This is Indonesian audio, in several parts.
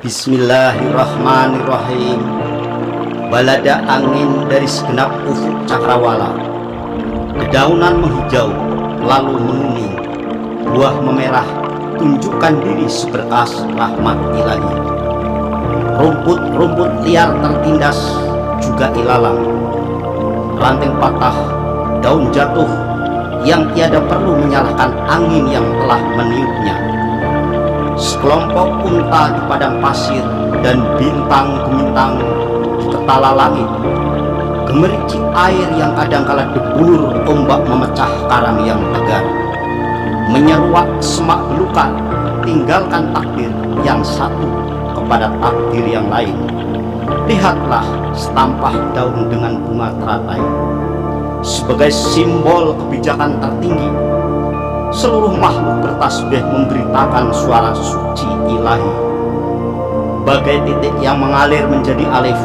Bismillahirrahmanirrahim. Balada angin dari segenap ufuk cakrawala, dedaunan menghijau lalu menguning, buah memerah tunjukkan diri seberkas rahmat ilahi. Rumput-rumput liar tertindas juga ilalang, ranting patah, daun jatuh yang tiada perlu menyalahkan angin yang telah meniupnya. Sekelompok unta di padang pasir dan bintang gemintang di ketala langit. Gemericik air yang kadangkala debur ombak memecah karang yang tegar. Menyeruak semak belukar, tinggalkan takdir yang satu kepada takdir yang lain. Lihatlah setampah daun dengan bunga teratai. Sebagai simbol kebijakan tertinggi, seluruh makhluk bertasbih memberitakan suara suci ilahi. Bagai titik yang mengalir menjadi alif,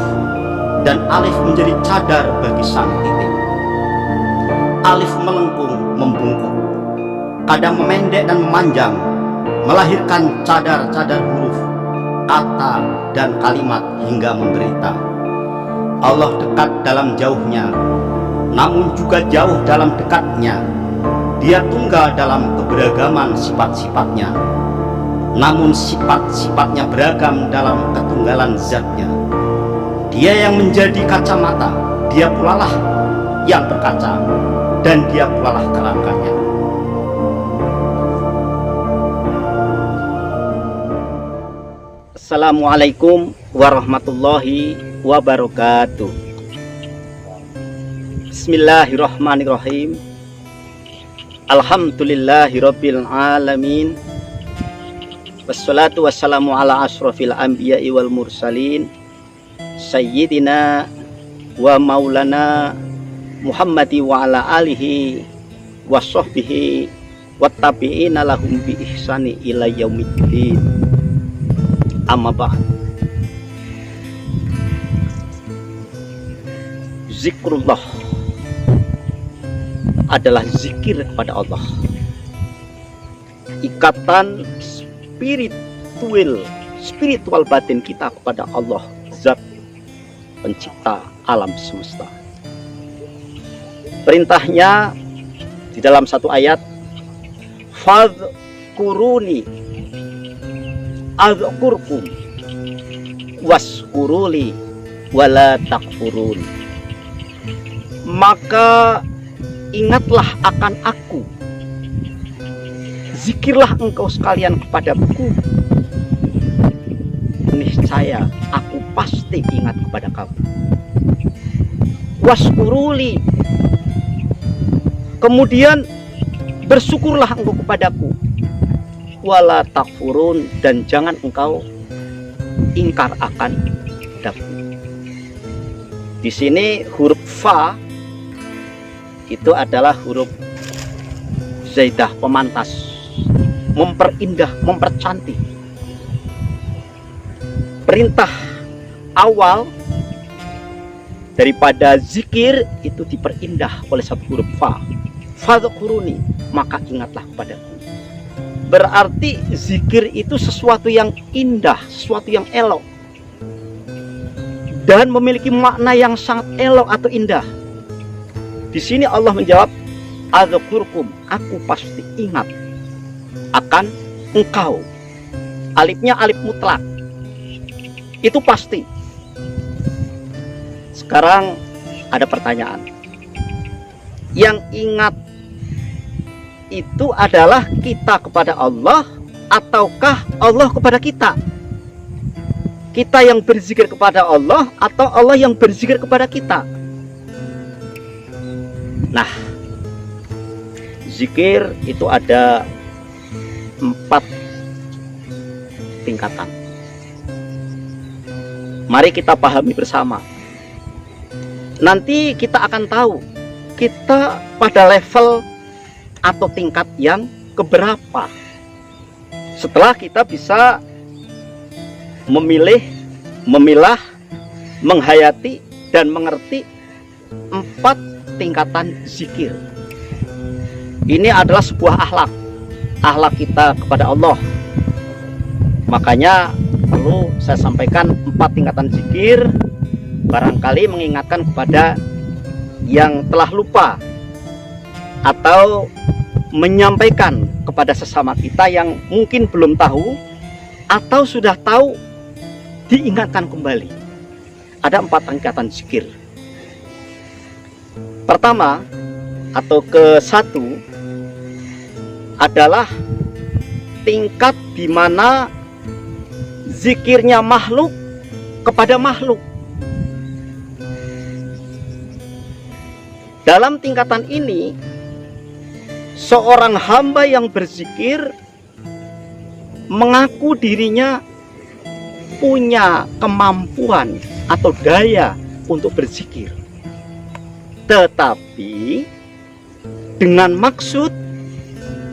dan alif menjadi cadar bagi sang titik. Alif melengkung, membungkuk, kadang memendek dan memanjang, melahirkan cadar-cadar huruf, kata dan kalimat hingga memberita. Allah dekat dalam jauhnya, namun juga jauh dalam dekatnya. Dia tunggal dalam keberagaman sifat-sifatnya, namun sifat-sifatnya beragam dalam ketunggalan zatnya. Dia yang menjadi kacamata, dia pula lah yang berkaca, dan dia pula lah kerangkanya. Assalamualaikum warahmatullahi wabarakatuh. Bismillahirrahmanirrahim. Alhamdulillahirabbil alamin. Wassalatu wassalamu ala asrofil anbiya'i wal mursalin sayyidina wa maulana Muhammadi wa ala alihi wa sahbihi wa tabi'ina lahum bi ihsani ila yaumiddin. Amma ba'd. Zikrullah adalah zikir kepada Allah. Ikatan spiritual batin kita kepada Allah, Zat pencipta alam semesta. Perintahnya di dalam satu ayat, fadhkuruni adzkurkum waskuruli wala takfurun. Maka ingatlah akan aku, zikirlah engkau sekalian kepadaku, niscaya aku pasti ingat kepada kamu. Waskuruli, kemudian bersyukurlah engkau kepadaku, wala takfurun, dan jangan engkau ingkar akan daku. Di sini huruf fa itu adalah huruf zaidah, pemantas, memperindah, mempercantik. Perintah awal daripada zikir itu diperindah oleh satu huruf fa. Fadhkuruni, maka ingatlah kepadaku. Berarti zikir itu sesuatu yang indah, sesuatu yang elok, dan memiliki makna yang sangat elok atau indah. Di sini Allah menjawab, adzkurkum, aku pasti ingat akan engkau. Alifnya alif mutlak, itu pasti. Sekarang ada pertanyaan, yang ingat itu adalah kita kepada Allah ataukah Allah kepada kita? Kita yang berzikir kepada Allah atau Allah yang berzikir kepada kita? Nah, zikir itu ada 4 tingkatan. Mari kita pahami bersama. Nanti kita akan tahu kita pada level atau tingkat yang keberapa setelah kita bisa memilih, memilah, menghayati, dan mengerti 4 tingkatan zikir. Ini adalah sebuah akhlak kita kepada Allah. Makanya lalu saya sampaikan 4 tingkatan zikir, barangkali mengingatkan kepada yang telah lupa atau menyampaikan kepada sesama kita yang mungkin belum tahu atau sudah tahu, diingatkan kembali. Ada 4 tingkatan zikir. Pertama atau ke-1 adalah tingkat di mana zikirnya makhluk kepada makhluk. Dalam tingkatan ini, seorang hamba yang berzikir mengaku dirinya punya kemampuan atau daya untuk berzikir, tetapi dengan maksud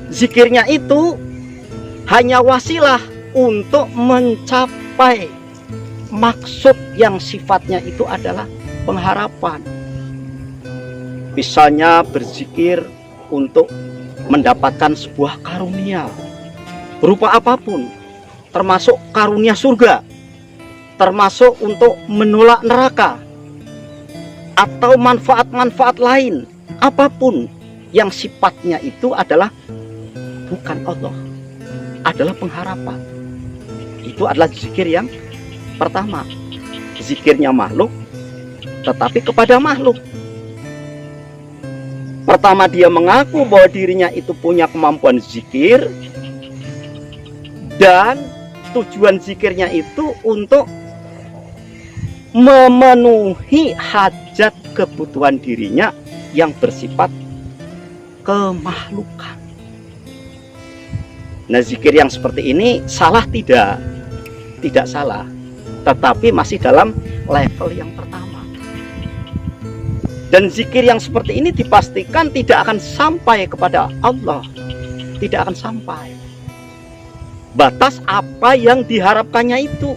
zikirnya itu hanya wasilah untuk mencapai maksud yang sifatnya itu adalah pengharapan. Misalnya berzikir untuk mendapatkan sebuah karunia berupa apapun, termasuk karunia surga, termasuk untuk menolak neraka, atau manfaat-manfaat lain, apapun yang sifatnya itu adalah bukan Allah, adalah pengharapan. Itu adalah zikir yang pertama. Zikirnya makhluk tetapi kepada makhluk. Pertama, dia mengaku bahwa dirinya itu punya kemampuan zikir, dan tujuan zikirnya itu untuk memenuhi hajat kebutuhan dirinya yang bersifat kemahlukan. Nah, zikir yang seperti ini salah tidak? Tidak salah, tetapi masih dalam level yang pertama. Dan zikir yang seperti ini dipastikan tidak akan sampai kepada Allah, tidak akan sampai. Batas apa yang diharapkannya itu.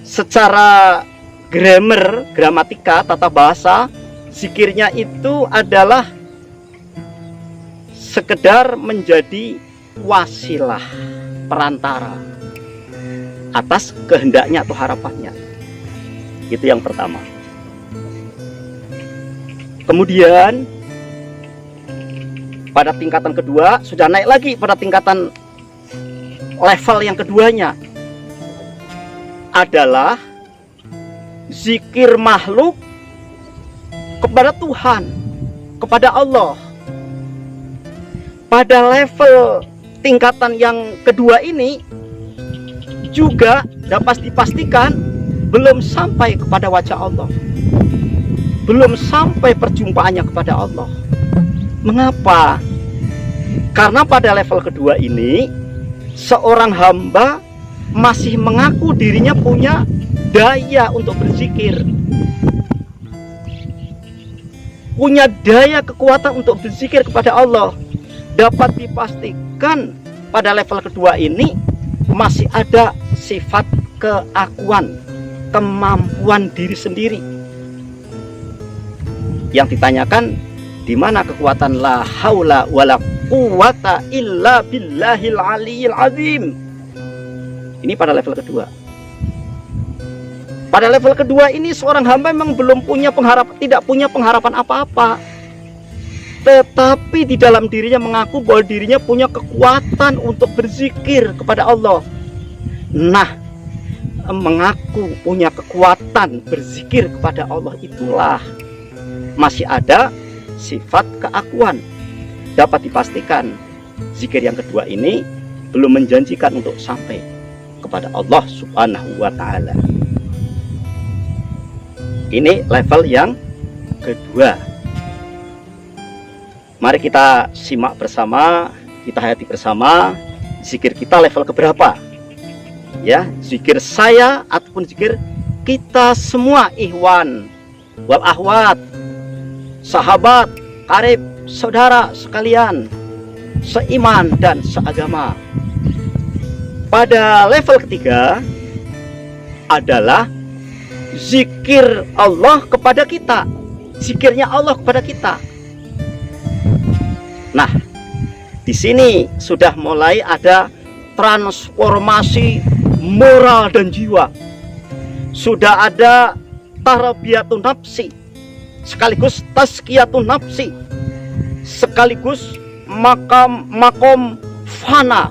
Secara grammar, gramatika, tata bahasa, zikirnya itu adalah sekedar menjadi wasilah, perantara atas kehendaknya atau harapannya. Itu yang pertama. Kemudian pada tingkatan kedua sudah naik lagi pada tingkatan level yang keduanya, adalah zikir makhluk kepada Tuhan, kepada Allah. Pada level tingkatan yang kedua ini juga dapat dipastikan belum sampai kepada wajah Allah, belum sampai perjumpaannya kepada Allah. Mengapa? Karena pada level kedua ini seorang hamba masih mengaku dirinya punya daya untuk berzikir, punya daya kekuatan untuk berzikir kepada Allah. Dapat dipastikan pada level kedua ini masih ada sifat keakuan, kemampuan diri sendiri. Yang ditanyakan, di mana kekuatan la haula wala quwata illa billahil aliyil azim? Ini pada level kedua. Pada level kedua ini seorang hamba memang belum punya pengharapan, tidak punya pengharapan apa-apa, tetapi di dalam dirinya mengaku bahwa dirinya punya kekuatan untuk berzikir kepada Allah. Nah, mengaku punya kekuatan berzikir kepada Allah itulah masih ada sifat keakuan. Dapat dipastikan zikir yang kedua ini belum menjanjikan untuk sampai kepada Allah Subhanahu wa ta'ala. Ini level yang kedua. Mari kita simak bersama, kita hayati bersama zikir kita level keberapa. Ya, zikir saya ataupun zikir kita semua, ikhwan wal akhwat, sahabat, karib, saudara sekalian, seiman dan seagama. Pada level ketiga adalah zikir Allah kepada kita, zikirnya Allah kepada kita. Nah, di sini sudah mulai ada transformasi moral dan jiwa. Sudah ada tarbiyatun nafsi, sekaligus tazkiyatun nafsi, sekaligus makom fana,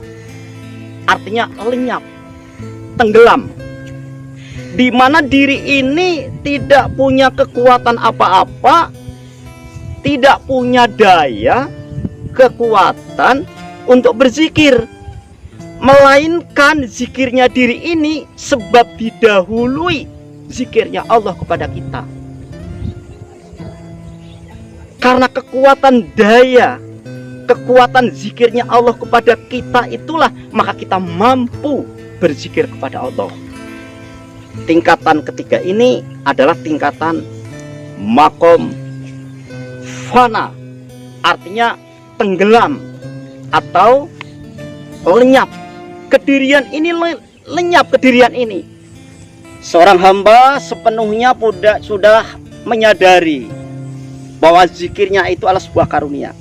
artinya lenyap, tenggelam, di mana diri ini tidak punya kekuatan apa-apa, tidak punya daya, kekuatan untuk berzikir, melainkan zikirnya diri ini sebab didahului zikirnya Allah kepada kita. Karena kekuatan daya, kekuatan zikirnya Allah kepada kita itulah maka kita mampu berzikir kepada Allah. Tingkatan ketiga ini adalah tingkatan makom fana, artinya tenggelam atau lenyap. Kedirian ini lenyap, kedirian ini. Seorang hamba sepenuhnya sudah menyadari bahwa zikirnya itu adalah sebuah karunia.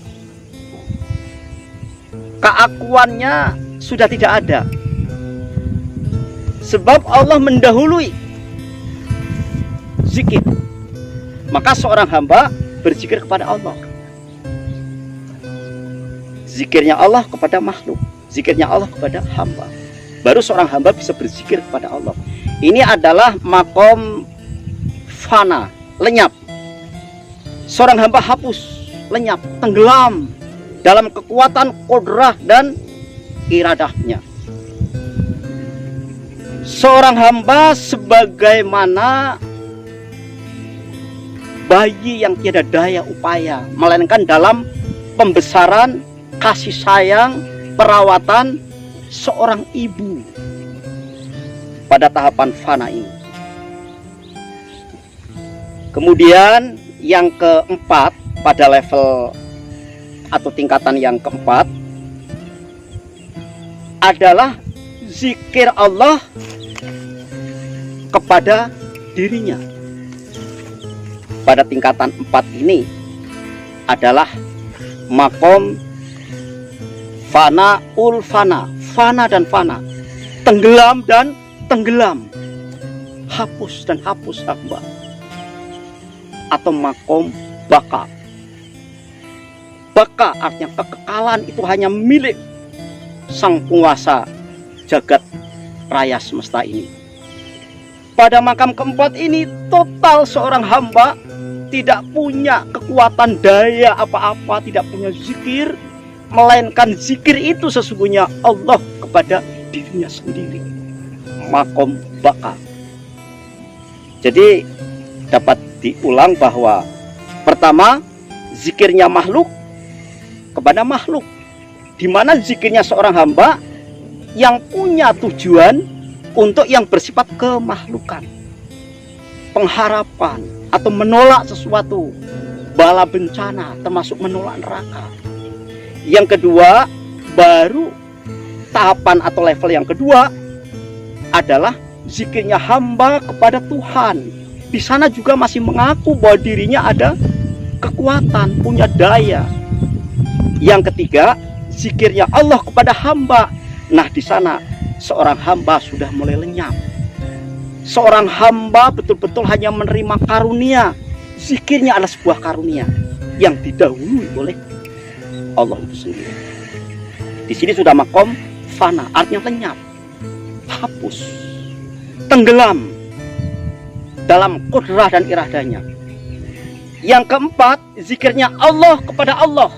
Keakuannya sudah tidak ada, sebab Allah mendahului zikir. Maka seorang hamba berzikir kepada Allah. Zikirnya Allah kepada makhluk, zikirnya Allah kepada hamba. Baru seorang hamba bisa berzikir kepada Allah. Ini adalah makom fana, lenyap. Seorang hamba hapus, lenyap, tenggelam dalam kekuatan kodrah dan iradahnya. Seorang hamba sebagaimana bayi yang tiada daya upaya, melainkan dalam pembesaran, kasih sayang, perawatan seorang ibu pada tahapan fana ini. Kemudian yang keempat, pada level atau tingkatan yang keempat adalah zikir Allah kepada dirinya. Pada tingkatan 4 ini adalah makom fana ul fana, fana dan fana, tenggelam dan tenggelam, hapus dan hapus hamba, atau makom baka. Baka artinya kekekalan itu hanya milik sang penguasa jagat raya semesta ini. Pada makam keempat ini total seorang hamba tidak punya kekuatan daya apa-apa, tidak punya zikir, melainkan zikir itu sesungguhnya Allah kepada dirinya sendiri. Makom baka. Jadi dapat diulang bahwa pertama, zikirnya makhluk kepada makhluk, di mana zikirnya seorang hamba yang punya tujuan untuk yang bersifat kemakhlukan, pengharapan atau menolak sesuatu, bala bencana, termasuk menolak neraka. Yang kedua, baru tahapan atau level yang kedua adalah zikirnya hamba kepada Tuhan. Di sana juga masih mengaku bahwa dirinya ada kekuatan, punya daya. Yang ketiga, zikirnya Allah kepada hamba. Nah, di sana seorang hamba sudah mulai lenyap. Seorang hamba betul-betul hanya menerima karunia. Zikirnya adalah sebuah karunia yang didahului oleh Allah itu sendiri. Di sini sudah makom fana, artinya lenyap, hapus, tenggelam dalam kudrah dan iradanya. Yang keempat, zikirnya Allah kepada Allah.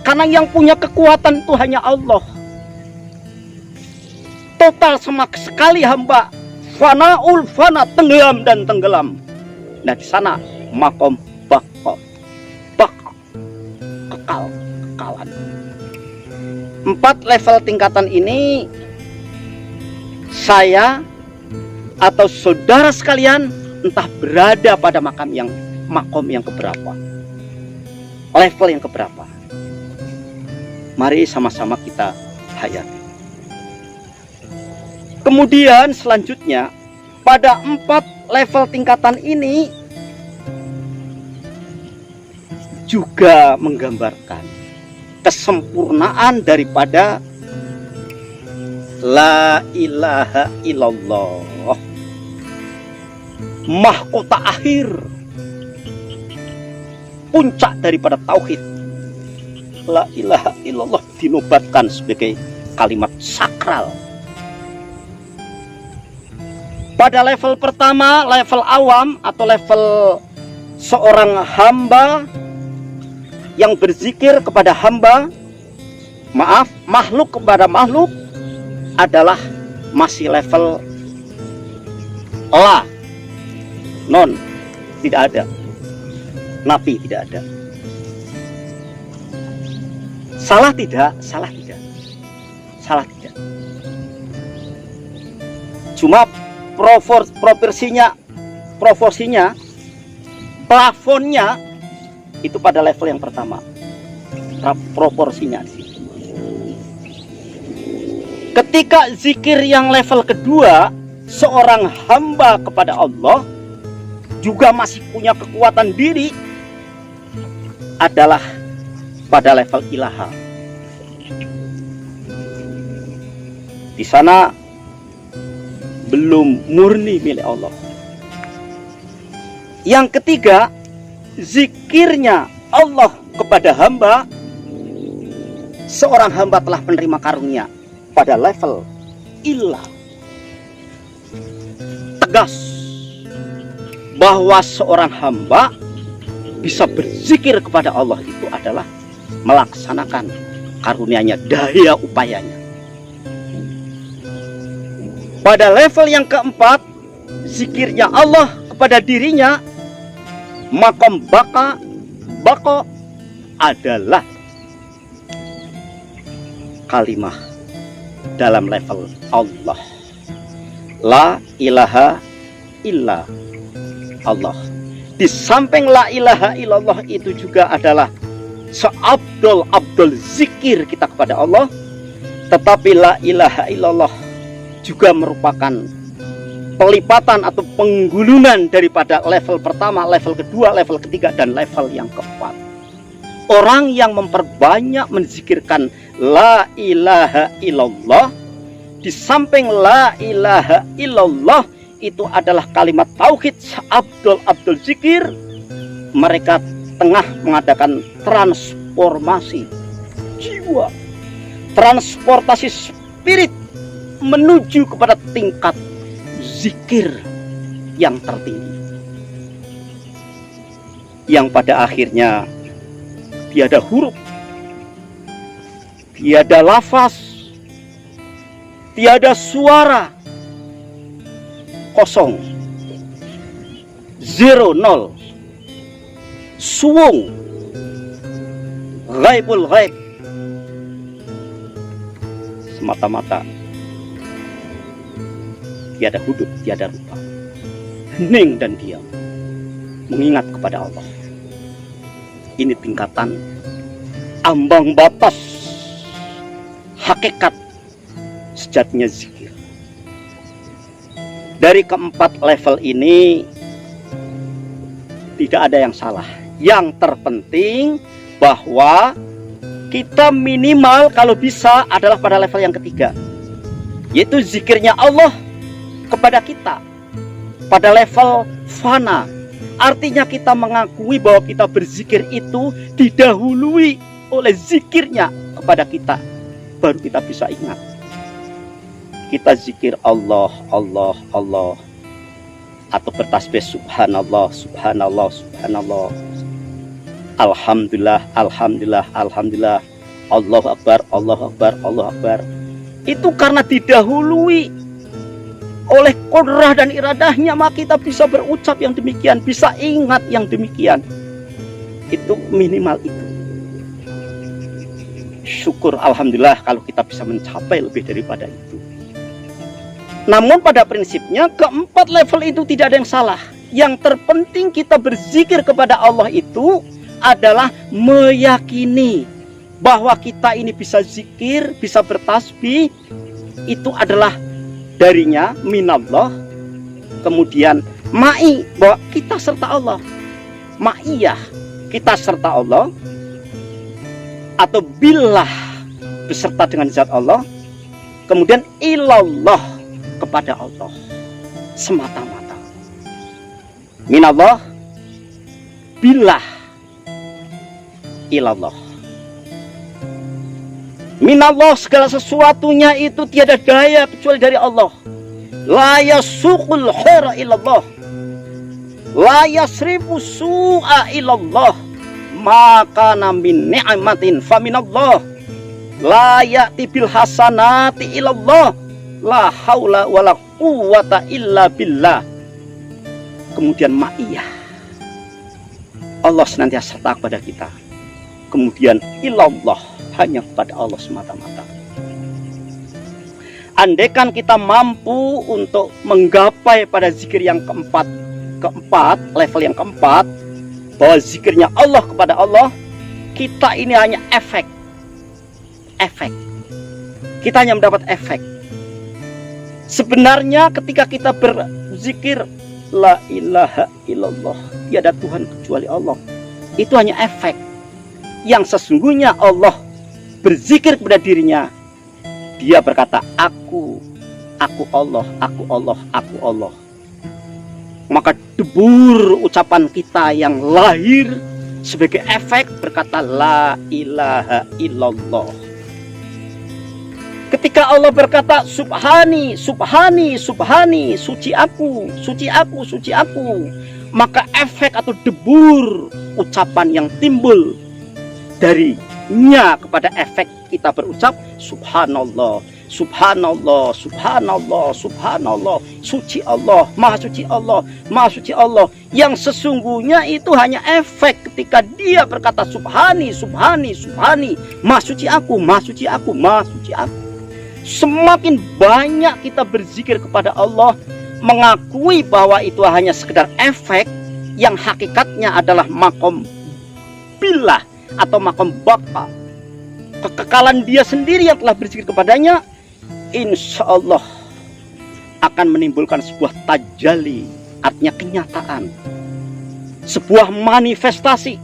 Karena yang punya kekuatan itu hanya Allah. Total sama sekali hamba fanaul fana, tenggelam dan tenggelam. Nah, di sana makom baka, kekalan. 4 level tingkatan ini saya atau saudara sekalian entah berada pada makom yang keberapa, level yang keberapa. Mari sama-sama kita hayati. Kemudian selanjutnya pada 4 level tingkatan ini juga menggambarkan kesempurnaan daripada La ilaha illallah, mahkota akhir, puncak daripada tauhid. La ilaha illallah dinobatkan sebagai kalimat sakral. Pada level pertama, level awam atau level seorang hamba yang berzikir kepada hamba, makhluk kepada makhluk, adalah masih level la, non, tidak ada, nafi tidak ada. Salah tidak, salah tidak, salah tidak. Cuma proporsinya, plafonnya itu pada level yang pertama. Proporsinya di situ. Ketika zikir yang level kedua, seorang hamba kepada Allah juga masih punya kekuatan diri, adalah pada level ilaha. Di sana belum murni milik Allah. Yang ketiga, zikirnya Allah kepada hamba, seorang hamba telah menerima karunia pada level ilah. Tegas bahwa seorang hamba bisa berzikir kepada Allah itu adalah melaksanakan karunia-Nya, daya upayanya. Pada level yang keempat, zikirnya Allah kepada dirinya, makom bako adalah kalimah dalam level Allah. La ilaha illa Allah. Di samping la ilaha illallah itu juga adalah seabdul zikir kita kepada Allah. Tetapi la ilaha illallah juga merupakan pelipatan atau penggulungan daripada level pertama, level kedua, level ketiga, dan level yang keempat. Orang yang memperbanyak menzikirkan la ilaha illallah, di samping la ilaha illallah itu adalah kalimat tauhid abdul zikir, mereka tengah mengadakan transformasi jiwa, transportasi spirit menuju kepada tingkat zikir yang tertinggi, yang pada akhirnya tiada huruf, tiada lafaz, tiada suara, kosong, 0 suwung, ghaibul ghaib, semata-mata tiada hudud, tiada rupa, hening dan diam, mengingat kepada Allah. Ini tingkatan ambang batas hakikat sejatinya zikir. Dari keempat level ini tidak ada yang salah. Yang terpenting bahwa kita minimal kalau bisa adalah pada level yang ketiga, yaitu zikirnya Allah kepada kita pada level fana. Artinya kita mengakui bahwa kita berzikir itu didahului oleh zikirnya kepada kita, baru kita bisa ingat. Kita zikir Allah, Allah, Allah, atau bertasbih subhanallah, subhanallah, subhanallah, alhamdulillah, alhamdulillah, alhamdulillah, Allahu akbar, Allahu akbar, Allahu akbar. Itu karena didahului oleh qudrah dan iradahnya, maka kita bisa berucap yang demikian, bisa ingat yang demikian. Itu minimal itu. Syukur alhamdulillah kalau kita bisa mencapai lebih daripada itu. Namun pada prinsipnya keempat level itu tidak ada yang salah. Yang terpenting kita berzikir kepada Allah itu adalah meyakini bahwa kita ini bisa zikir, bisa bertasbih, itu adalah darinya, minallah. Kemudian ma'i, bahwa kita serta Allah, ma'iyah, kita serta Allah, atau billah, beserta dengan zat Allah. Kemudian ilallah, kepada Allah semata-mata. Minallah, billah, ilallah. Minallah, segala sesuatunya itu tiada daya kecuali dari Allah. La yasuqul khaira ilallah, la yasrifu su'a ilallah, maka min ni'matin faminallah, la ya'ti bil hasanati ilallah, la haula wala quwwata illa billah. Kemudian ma'iyah, Allah senantiasa serta kepada kita. Kemudian ilallah, hanya kepada Allah semata-mata. Andaikan kita mampu untuk menggapai pada zikir yang keempat, level yang keempat, bahwa zikirnya Allah kepada Allah, kita ini hanya efek. Kita hanya mendapat efek. Sebenarnya ketika kita berzikir la ilaha illallah, tiada Tuhan kecuali Allah, itu hanya efek. Yang sesungguhnya Allah berzikir kepada dirinya, dia berkata aku Allah, aku Allah, aku Allah. Maka debur ucapan kita yang lahir sebagai efek berkata la ilaha illallah. Ketika Allah berkata subhani, subhani, subhani, suci aku, suci aku, suci aku, maka efek atau debur ucapan yang timbul darinya kepada efek kita berucap subhanallah, subhanallah, subhanallah, subhanallah, suci Allah, maha suci Allah, maha suci Allah. Yang sesungguhnya itu hanya efek ketika dia berkata subhani, subhani, subhani, maha suci aku, maha suci aku, maha suci aku. Semakin banyak kita berzikir kepada Allah, mengakui bahwa itu hanya sekedar efek, yang hakikatnya adalah makom billah atau makom baqa, kekekalan dia sendiri yang telah berzikir kepadanya, insya Allah akan menimbulkan sebuah tajalli, artinya kenyataan, sebuah manifestasi,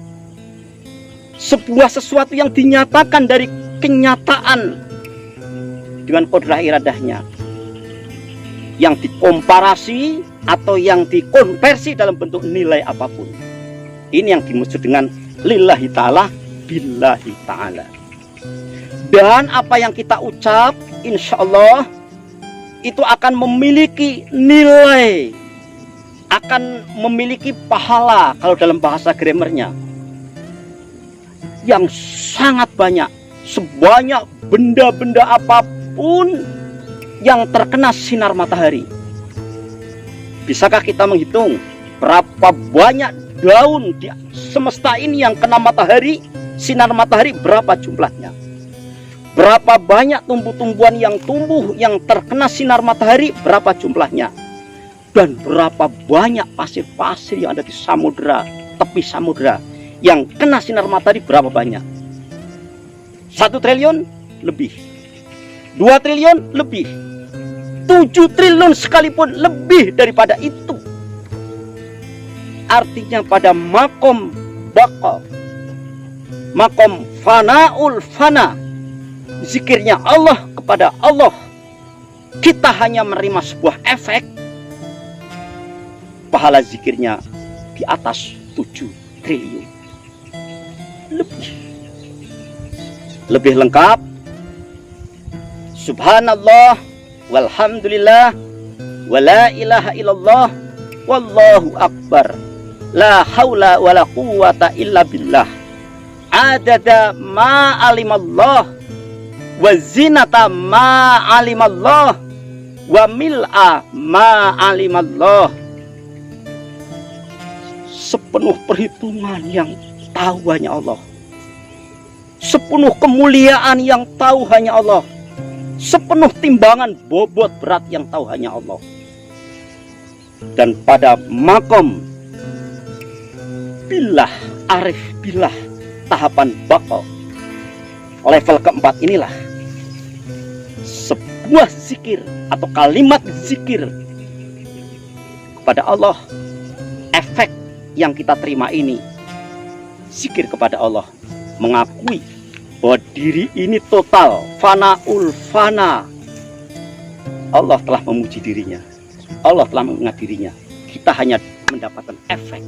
sebuah sesuatu yang dinyatakan dari kenyataan dengan kodrah iradahnya, yang dikomparasi atau yang dikonversi dalam bentuk nilai apapun. Ini yang dimaksud dengan lillahi ta'ala, billahi ta'ala. Dan apa yang kita ucap, insya Allah itu akan memiliki nilai, akan memiliki pahala, kalau dalam bahasa grammarnya, yang sangat banyak. Sebanyak benda-benda apapun yang terkena sinar matahari. Bisakah kita menghitung berapa banyak daun di semesta ini yang kena matahari, sinar matahari, berapa jumlahnya? Berapa banyak tumbuh-tumbuhan yang tumbuh yang terkena sinar matahari, berapa jumlahnya? Dan berapa banyak pasir-pasir yang ada di samudera, tepi samudera, yang kena sinar matahari, berapa banyak? 1 triliun lebih, 2 triliun lebih, 7 triliun sekalipun lebih daripada itu. Artinya pada makom baqa, makom fanaul fana, zikirnya Allah kepada Allah, kita hanya menerima sebuah efek, pahala zikirnya di atas 7 triliun lebih lengkap. Subhanallah walhamdulillah wala ilaha illallah wallahu akbar, la haula wala quwwata illa billah, adada ma alimallah wa zinata ma alimallah wa mil'a ma alimallah. Sepenuh perhitungan yang tahu hanya Allah, sepenuh kemuliaan yang tahu hanya Allah, sepenuh timbangan bobot berat yang tahu hanya Allah. Dan pada makom billah, arif billah, tahapan baqa, level keempat inilah, sebuah zikir atau kalimat zikir kepada Allah, efek yang kita terima ini, zikir kepada Allah, mengakui bahwa diri ini total fanaul fana, Allah telah memuji dirinya, Allah telah mengingat dirinya. Kita hanya mendapatkan efek.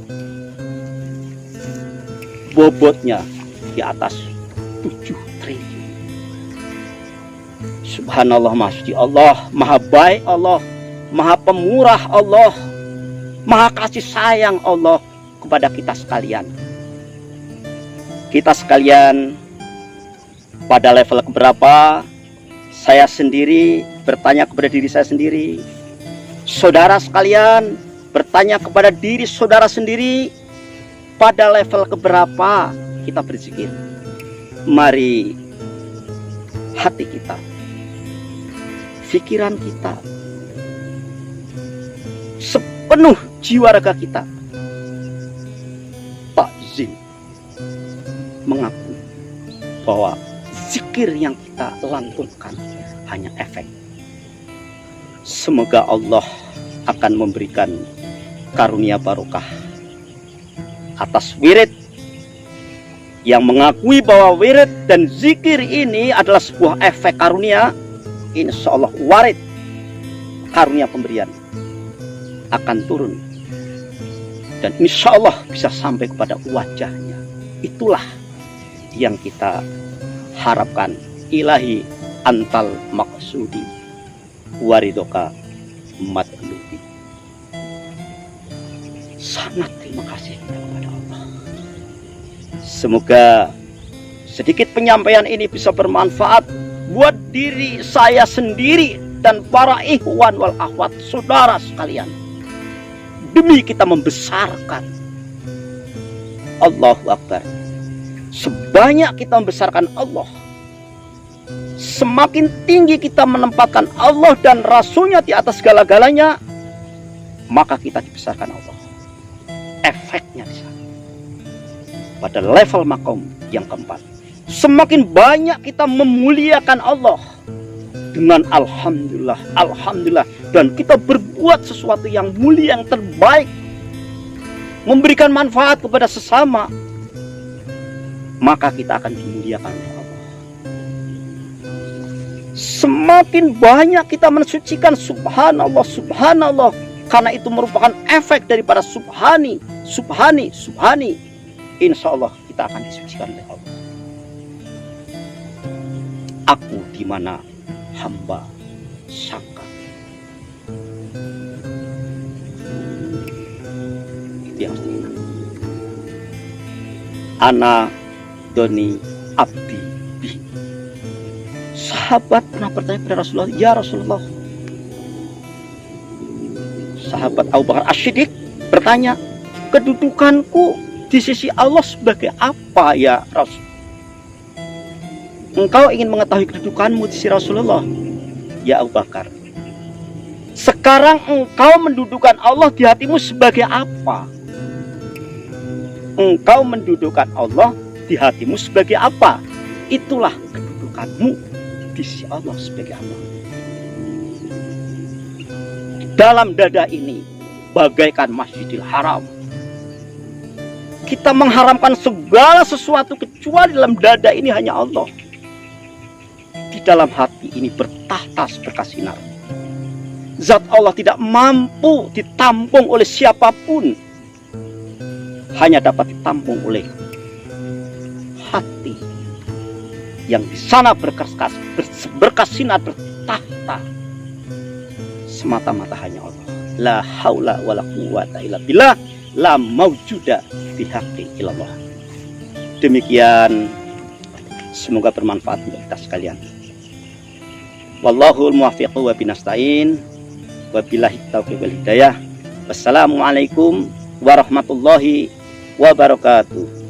Bobotnya di atas 7 triliun. Subhanallah, Maha Suci Allah, Maha baik Allah, Maha pemurah Allah, Maha kasih sayang Allah kepada kita sekalian. Kita sekalian pada level keberapa? Saya sendiri bertanya kepada diri saya sendiri. Saudara sekalian bertanya kepada diri saudara sendiri, pada level keberapa kita berzikir? Mari hati kita, pikiran kita, sepenuh jiwa raga kita takzim, mengakui bahwa zikir yang kita lantunkan hanya efek. Semoga Allah akan memberikan karunia barokah atas wirid yang mengakui bahwa wirid dan zikir ini adalah sebuah efek karunia. Insya Allah warid karunia pemberian akan turun dan insya Allah bisa sampai kepada wajahnya. Itulah yang kita harapkan. Ilahi antal maksudi waridoka matlubi. Sangat terima kasih kepada Allah. Semoga sedikit penyampaian ini bisa bermanfaat buat diri saya sendiri dan para ikhwan wal akhwat, saudara sekalian. Demi kita membesarkan Allahu Akbar. Sebanyak kita membesarkan Allah, semakin tinggi kita menempatkan Allah dan Rasulnya di atas segala-galanya, maka kita dibesarkan Allah. Efeknya di sana. Pada level makom yang keempat, semakin banyak kita memuliakan Allah dengan alhamdulillah, alhamdulillah, dan kita berbuat sesuatu yang mulia, yang terbaik, memberikan manfaat kepada sesama, maka kita akan dimuliakan oleh Allah. Semakin banyak kita mensucikan subhanallah, subhanallah, karena itu merupakan efek daripada subhani, subhani, subhani, insya Allah kita akan disucikan oleh Allah. Aku di mana hamba sangka. Itu yang harus diingat. Ana doni abdi bi. Sahabat pernah bertanya kepada Rasulullah, ya Rasulullah. Sahabat Abu Bakar As-Siddiq bertanya, kedudukanku di sisi Allah sebagai apa ya Rasul? Engkau ingin mengetahui kedudukanmu di sisi Rasulullah, ya Abu Bakar. Sekarang engkau mendudukan Allah di hatimu sebagai apa? Engkau mendudukan Allah di hatimu sebagai apa? Itulah kedudukanmu di sisi Allah sebagai Allah. Dalam dada ini bagaikan Masjidil Haram. Kita mengharamkan segala sesuatu kecuali dalam dada ini hanya Allah. Di dalam hati ini bertahta berkasinar. Zat Allah tidak mampu ditampung oleh siapapun. Hanya dapat ditampung oleh hati yang di sana berkasinar, bertahta. Semata-mata hanya Allah. La haula wala quwwata illa billah, la maujuda bihaqqi illallah. Demikian, semoga bermanfaat untuk kita sekalian. Wallahul muwaffiq wa binasta'in. Wabillahi taufiq wal hidayah. Wassalamualaikum warahmatullahi wabarakatuh.